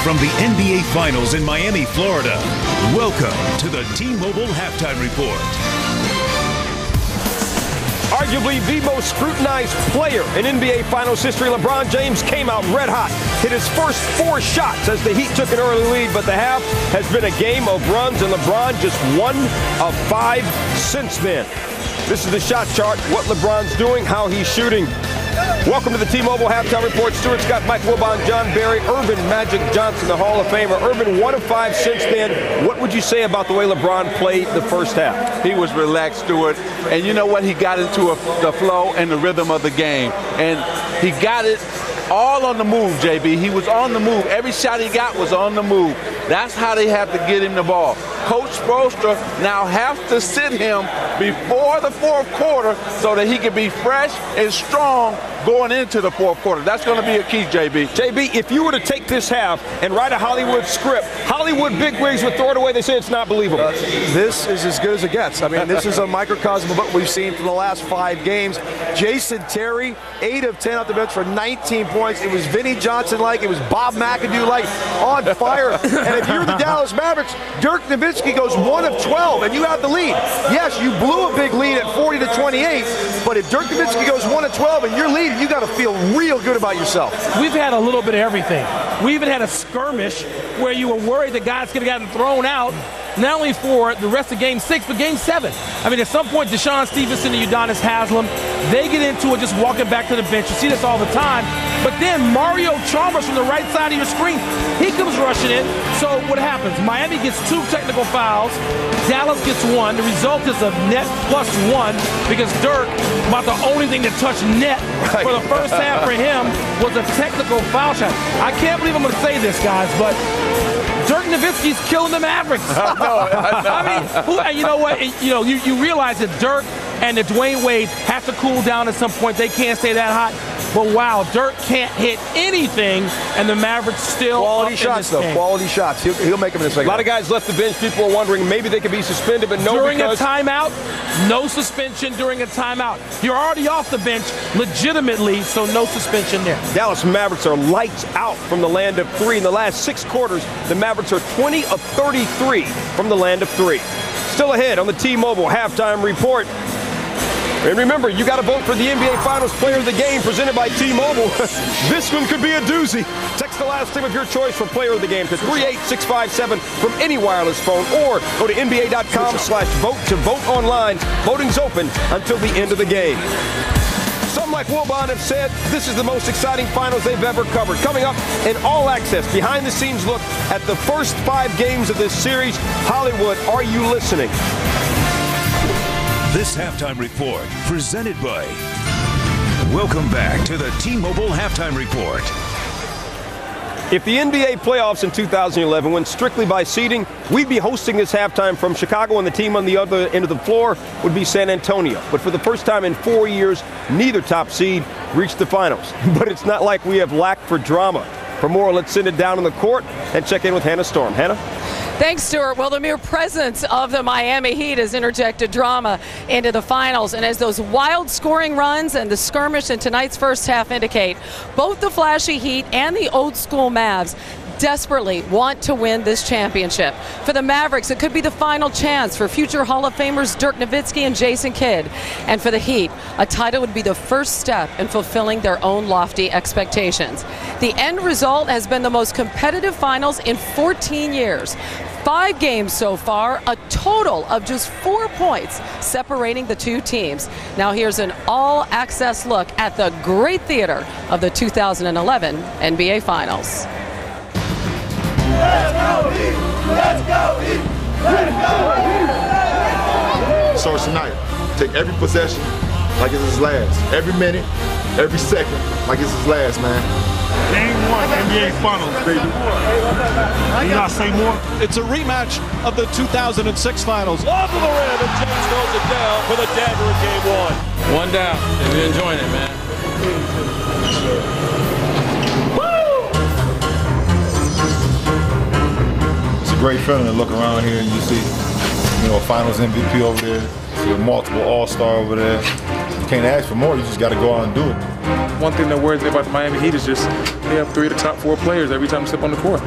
from the NBA Finals in Miami, Florida, welcome to the T-Mobile Halftime Report. Arguably the most scrutinized player in NBA Finals history, LeBron James came out red hot, hit his first 4 shots as the Heat took an early lead, but the half has been a game of runs, and LeBron just 1 of 5 since then. This is the shot chart, what LeBron's doing, how he's shooting. Welcome to the T-Mobile Halftime Report. Stuart Scott, Mike Wilbon, John Barry, Earvin Magic Johnson, the Hall of Famer. Earvin, 1 of 5 since then. What would you say about the way LeBron played the first half? He was relaxed, Stuart. And you know what? He got into the flow and the rhythm of the game. And he got it all on the move, JB. He was on the move. Every shot he got was on the move. That's how they have to get him the ball. Coach Spoelstra now has to sit him before the fourth quarter so that he can be fresh and strong going into the fourth quarter. That's going to be a key, JB. JB, if you were to take this half and write a Hollywood script, Hollywood bigwigs would throw it away. They say it's not believable. This is as good as it gets. I mean, this is a microcosm of what we've seen for the last 5 games. Jason Terry, 8 of 10 off the bench for 19 points. It was Vinnie Johnson-like. It was Bob McAdoo-like, on fire. And if you're the Dallas Mavericks, Dirk Nowitzki goes 1 of 12, and you have the lead. Yes, you blew a big lead at 40-28, but if Dirk Nowitzki goes 1 of 12 and you're leading, you got to feel real good about yourself. We've had a little bit of everything. We even had a skirmish where you were worried the guys could have gotten thrown out, not only for the rest of Game 6, but Game 7. I mean, at some point, Deshaun Stevenson and Udonis Haslem, they get into it just walking back to the bench. You see this all the time. But then Mario Chalmers from the right side of your screen, he comes rushing in. So what happens? Miami gets 2 technical fouls. Dallas gets 1. The result is a net +1 because Dirk, about the only thing to touch net for the first half for him was a technical foul shot. I can't believe I'm going to say this, guys, but Dirk Nowitzki's killing the Mavericks. I mean, you know what? You realize that Dirk and the Dwayne Wade have to cool down at some point. They can't stay that hot. But wow, Dirk can't hit anything, and the Mavericks still quality shots, though. Quality shots. He'll make them in a second. A lot of guys left the bench. People are wondering maybe they could be suspended, but no. During a timeout, no suspension during a timeout. You're already off the bench legitimately, so no suspension there. Dallas Mavericks are lights out from the land of 3. In the last 6 quarters, the Mavericks are 20 of 33 from the land of 3. Still ahead on the T-Mobile Halftime Report. And remember, you got to vote for the NBA Finals Player of the Game presented by T-Mobile. This one could be a doozy. Text the last name of your choice for Player of the Game to 38657 from any wireless phone, or go to NBA.com/vote to vote online. Voting's open until the end of the game. Some like Wilbon have said this is the most exciting finals they've ever covered. Coming up, an all-access, behind-the-scenes look at the first 5 games of this series. Hollywood, are you listening? This halftime report presented by. Welcome back to the T-Mobile Halftime Report. If the NBA playoffs in 2011 went strictly by seeding, we'd be hosting this halftime from Chicago, and the team on the other end of the floor would be San Antonio. But for the first time in 4 years, neither top seed reached the finals. But it's not like we have lack for drama. For more, let's send it down on the court and check in with Hannah Storm. Hannah? Thanks, Stuart. Well, the mere presence of the Miami Heat has interjected drama into the finals. And as those wild scoring runs and the skirmish in tonight's first half indicate, both the flashy Heat and the old school Mavs desperately want to win this championship. For the Mavericks, it could be the final chance for future Hall of Famers Dirk Nowitzki and Jason Kidd. And for the Heat, a title would be the first step in fulfilling their own lofty expectations. The end result has been the most competitive finals in 14 years. 5 games so far, a total of just 4 points separating the 2 teams. Now here's an all-access look at the great theater of the 2011 NBA Finals. Let's go Heat! Let's go Heat! Let's go Heat! So it's tonight. Take every possession like it's his last. Every minute, every second like it's his last, man. Game 1 NBA Finals, baby. Can you not say more? It's a rematch of the 2006 Finals. Off of the rim, and James throws it down for the dagger in Game 1. One down, and we're enjoying it, man. Great feeling to look around here and you see, a finals MVP over there, see a multiple all-star over there. You can't ask for more, you just got to go out and do it. One thing that worries me about the Miami Heat is just they have 3 of the top 4 players every time they step on the court.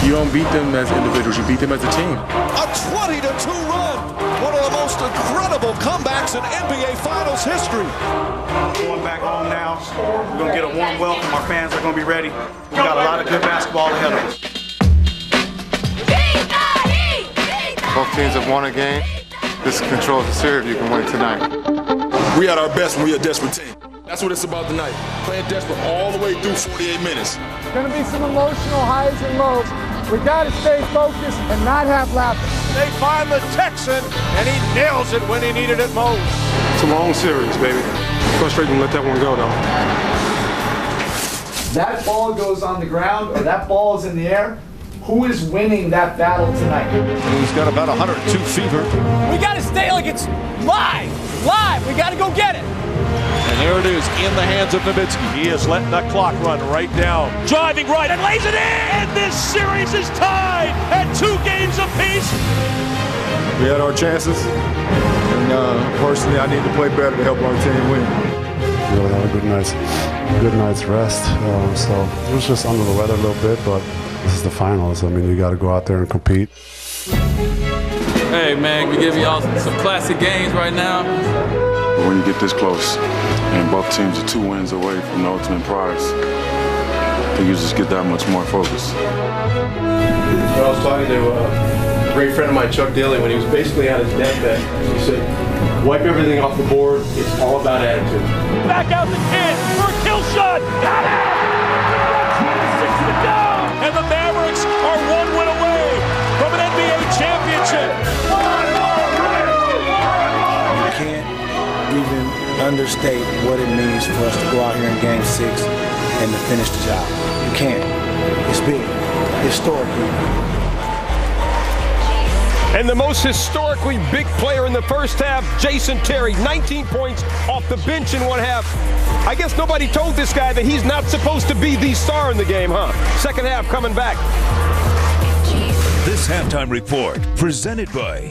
You don't beat them as individuals, you beat them as a team. A 20-2 run. One of the most incredible comebacks in NBA Finals history. Going back home now. We're going to get a warm welcome. Our fans are going to be ready. We got a lot of good basketball ahead of us. Both teams have won a game. This controls the series. You can win tonight. We at our best when we're a desperate team. That's what it's about tonight. Playing desperate all the way through 48 minutes. Going to be some emotional highs and lows. We got to stay focused and not have laughter. They find the Texan, and he nails it when he needed it most. It's a long series, baby. Frustrating to let that one go, though. That ball goes on the ground, or that ball is in the air. Who is winning that battle tonight? He's got about 102 fever. We got to stay like it's live. Live. We got to go get it. And there it is in the hands of Nowitzki. He is letting that clock run right down. Driving right and lays it in. And this series is tied at 2 games apiece. We had our chances, and personally, I need to play better to help our team win. Really had a good night's rest. So it was just under the weather a little bit, but this is the finals. I mean, you got to go out there and compete. Hey, man, we give y'all some classic games right now. When you get this close, and both teams are 2 wins away from the ultimate prize, you just get that much more focused. When I was talking to a great friend of mine, Chuck Daly, when he was basically on his deathbed, he said, wipe everything off the board, it's all about attitude. Back out the kid for a kill shot. Got it! 6 to go! And the Mavericks are 1 win away from an NBA championship. You can't even understate what it means for us to go out here in Game 6 and to finish the job. You can't. It's big. Historic. And the most historically big player in the first half, Jason Terry, 19 points off the bench in 1 half. I guess nobody told this guy that he's not supposed to be the star in the game, huh? Second half coming back. This halftime report presented by